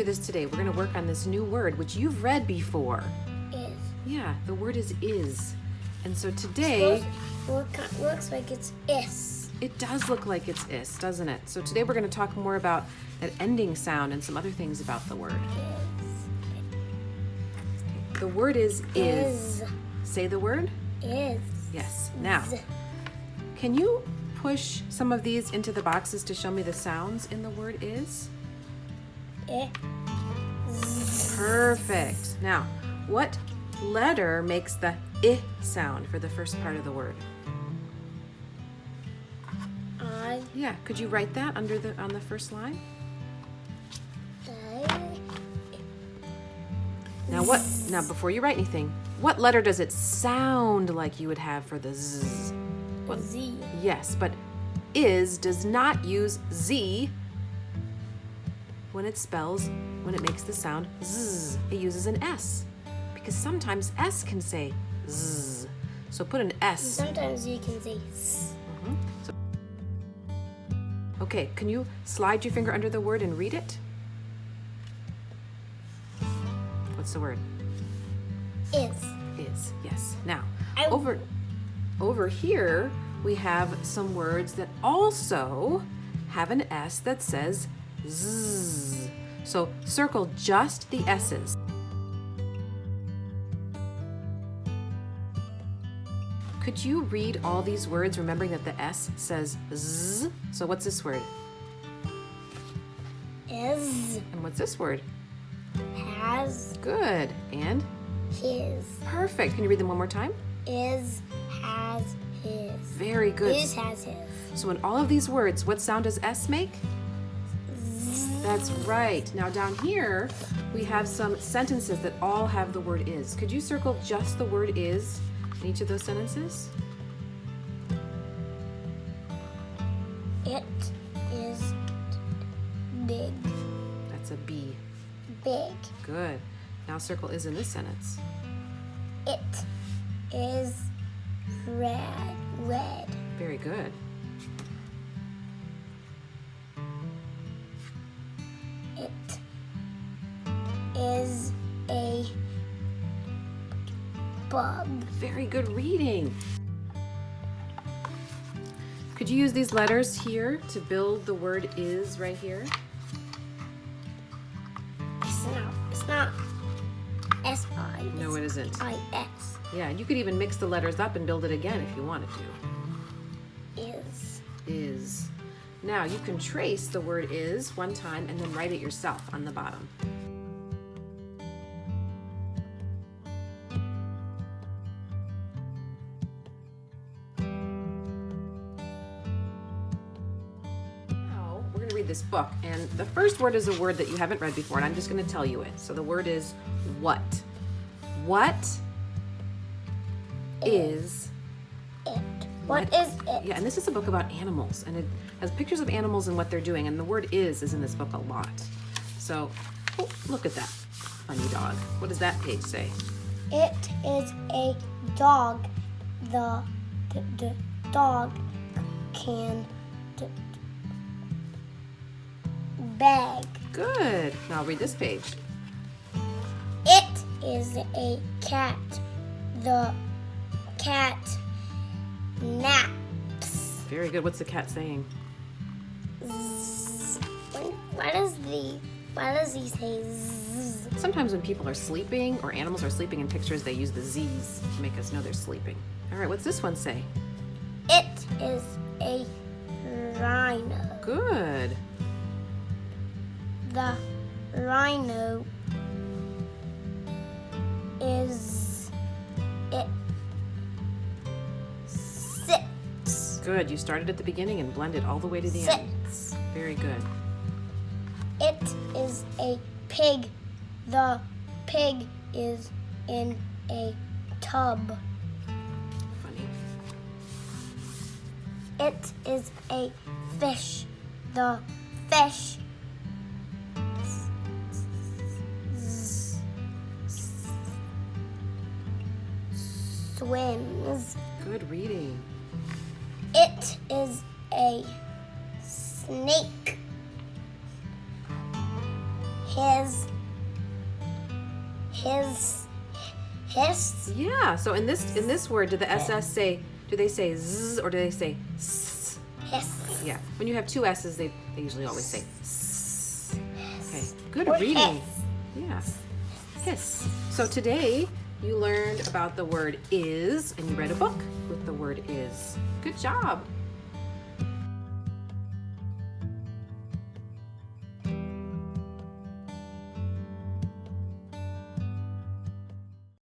do this today. We're going to work on this new word, which you've read before. Is. Yeah, the word is. And so today... Looks like it's is. It does look like it's is, doesn't it? So today we're going to talk more about that ending sound and some other things about the word. The word is. Say the word. Is. Yes. Now, can you push some of these into the boxes to show me the sounds in the word is? Perfect. Now, what letter makes the I sound for the first part of the word? I. Yeah, could you write that on the first line? Now before you write anything, what letter does it sound like you would have for the Z? What? Z. Yes, but is does not use Z when it makes the sound Z. It uses an S because sometimes S can say Z. So put an S. Sometimes you can say S. Okay, can you slide your finger under the word and read it? What's the word? Is. Is, yes. Now, I- over here, we have some words that also have an S that says Z. So circle just the S's. Could you read all these words, remembering that the S says Z? So what's this word? Is. And what's this word? Has. Good. And? His. Perfect. Can you read them one more time? Is. Has. His. Very good. Is. Has. His. So in all of these words, what sound does S make? That's right. Now down here, we have some sentences that all have the word is. Could you circle just the word is in each of those sentences? It is big. That's a B. Big. Good. Now circle is in this sentence. It is red. Red. Very good. It is a bug. Very good reading. Could you use these letters here to build the word is right here? It's not S-I. No, it isn't. I-S. Yeah, and you could even mix the letters up and build it again if you wanted to. Is. Is. Now you can trace the word is one time and then write it yourself on the bottom. Now we're going to read this book, and the first word is a word that you haven't read before, and I'm just going to tell you it. So the word is what. What is It. What is it? Yeah, and this is a book about animals, and it has pictures of animals and what they're doing, and the word is in this book a lot. So, oh, look at that funny dog. What does that page say? It is a dog. The dog can beg. Good. Now read this page. It is a cat. The cat naps. Very good. What's the cat saying? Why does he say zzz? Sometimes when people are sleeping or animals are sleeping in pictures, they use the Z's to make us know they're sleeping. All right, what's this one say? It is a rhino. Good. The rhino is it sits. Good. You started at the beginning and blended all the way to the end. Sits. Very good. It is a pig. The pig is in a tub. Funny. It is a fish. The fish swims. Good reading. It is a snake. his. Yeah. So in this word, do the SS say? Do they say z or do they say s? His. Yeah. When you have two S's, they usually always say s. Okay. Good Or reading. hiss. Yeah. Hiss. So today you learned about the word is, and you read a book with the word is. Good job.